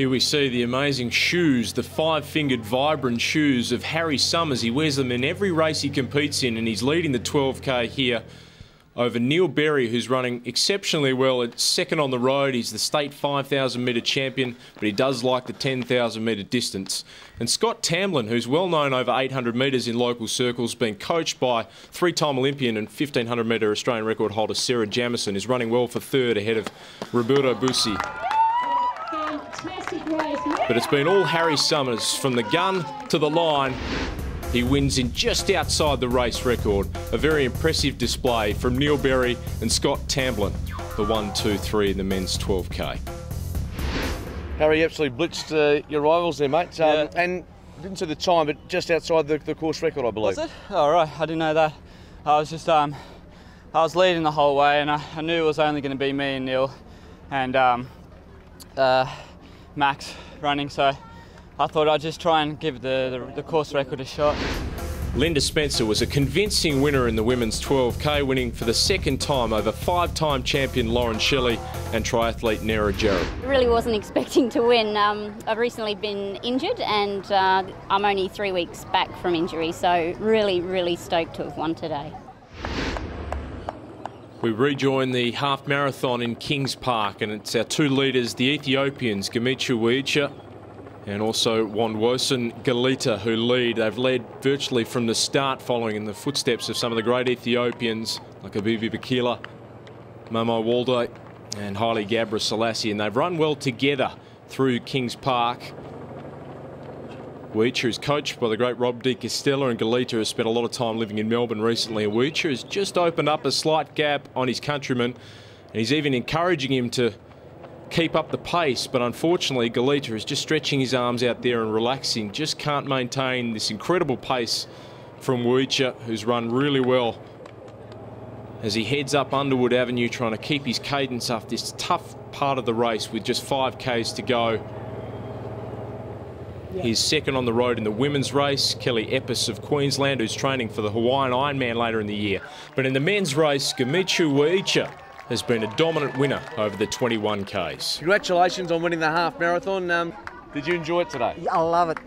Here we see the amazing shoes, the five-fingered vibrant shoes of Harry Summers. He wears them in every race he competes in, and he's leading the 12K here over Neil Berry, who's running exceptionally well at second on the road. He's the state 5,000 metre champion, but he does like the 10,000 metre distance. And Scott Tamblin, who's well known over 800 metres in local circles, being coached by three-time Olympian and 1,500 metre Australian record holder Sarah Jamieson, is running well for third ahead of Roberto Bussi. But it's been all Harry Summers from the gun to the line. He wins in just outside the race record. A very impressive display from Neil Berry and Scott Tamblin, the 1, 2, 3 in the men's 12K. Harry absolutely blitzed your rivals there, mate. Yeah. And didn't see the time, but just outside the course record, I believe. Was it? Oh, right. I didn't know that. I was just, I was leading the whole way, and I knew it was only going to be me and Neil and Max running, so I thought I'd just try and give the course record a shot. Linda Spencer was a convincing winner in the women's 12K, winning for the second time over five-time champion Lauren Shelley and triathlete Nera Jarrett. I really wasn't expecting to win. I've recently been injured and I'm only 3 weeks back from injury, so really stoked to have won today. We rejoin the half marathon in Kings Park, and it's our two leaders, the Ethiopians, Gemichu Weicha and also Wandwosen Galita, who lead. They've led virtually from the start, following in the footsteps of some of the great Ethiopians like Abibi Bakila, Momo Walde and Haile Gabra Selassie, and they've run well together through Kings Park. Weicha is coached by the great Rob De Castella, and Galita has spent a lot of time living in Melbourne recently. And Weicha has just opened up a slight gap on his countryman, and he's even encouraging him to keep up the pace. But unfortunately, Galita is just stretching his arms out there and relaxing, just can't maintain this incredible pace from Weicha, who's run really well as he heads up Underwood Avenue, trying to keep his cadence up this tough part of the race with just 5Ks to go. He's second on the road in the women's race, Kelly Epis of Queensland, who's training for the Hawaiian Ironman later in the year. But in the men's race, Gemichu Weicha has been a dominant winner over the 21Ks. Congratulations on winning the half marathon. Did you enjoy it today? I love it.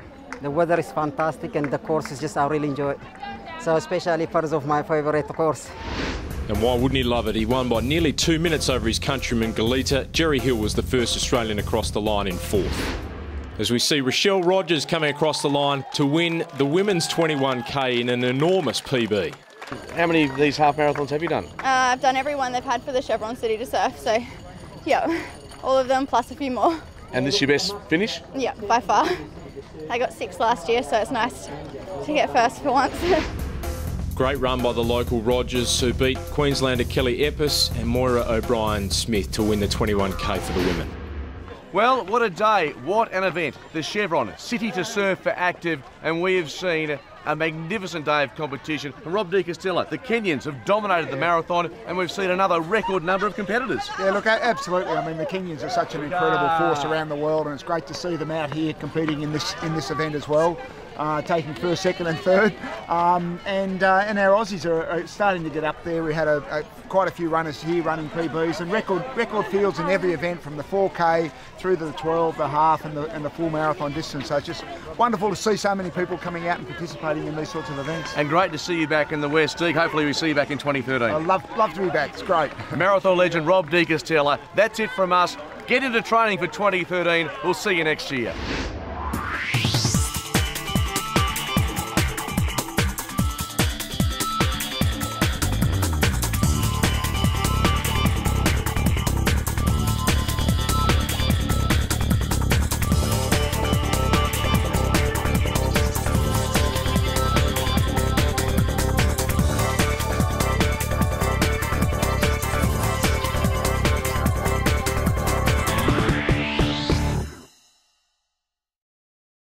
The weather is fantastic and the course is just, I really enjoy it. So especially first of my favourite course. And why wouldn't he love it? He won by nearly 2 minutes over his countryman Galita. Jerry Hill was the first Australian across the line in fourth. As we see Rochelle Rogers coming across the line to win the women's 21K in an enormous PB. How many of these half marathons have you done? I've done every one they've had for the Chevron City to Surf, so yeah, all of them plus a few more. And this your best finish? Yeah, by far. I got 6th last year, so it's nice to get first for once. Great run by the local Rogers, who beat Queenslander Kelly Epis and Moira O'Brien-Smith to win the 21K for the women. Well, what a day, what an event. The Chevron City to Surf for ACTIV, and we have seen a magnificent day of competition. And Rob De Castella, the Kenyans have dominated the marathon, and we've seen another record number of competitors. Yeah, look, absolutely. I mean, the Kenyans are such an incredible force around the world, and it's great to see them out here competing in this event as well. Taking first, second and third. And our Aussies are starting to get up there. We had quite a few runners here running PBs, and record fields in every event, from the 4K through to the 12, the half and the full marathon distance. So it's just wonderful to see so many people coming out and participating in these sorts of events. And great to see you back in the West, Deke. Hopefully we see you back in 2013. I love to be back. It's great. Marathon legend Rob De Castella. That's it from us. Get into training for 2013. We'll see you next year.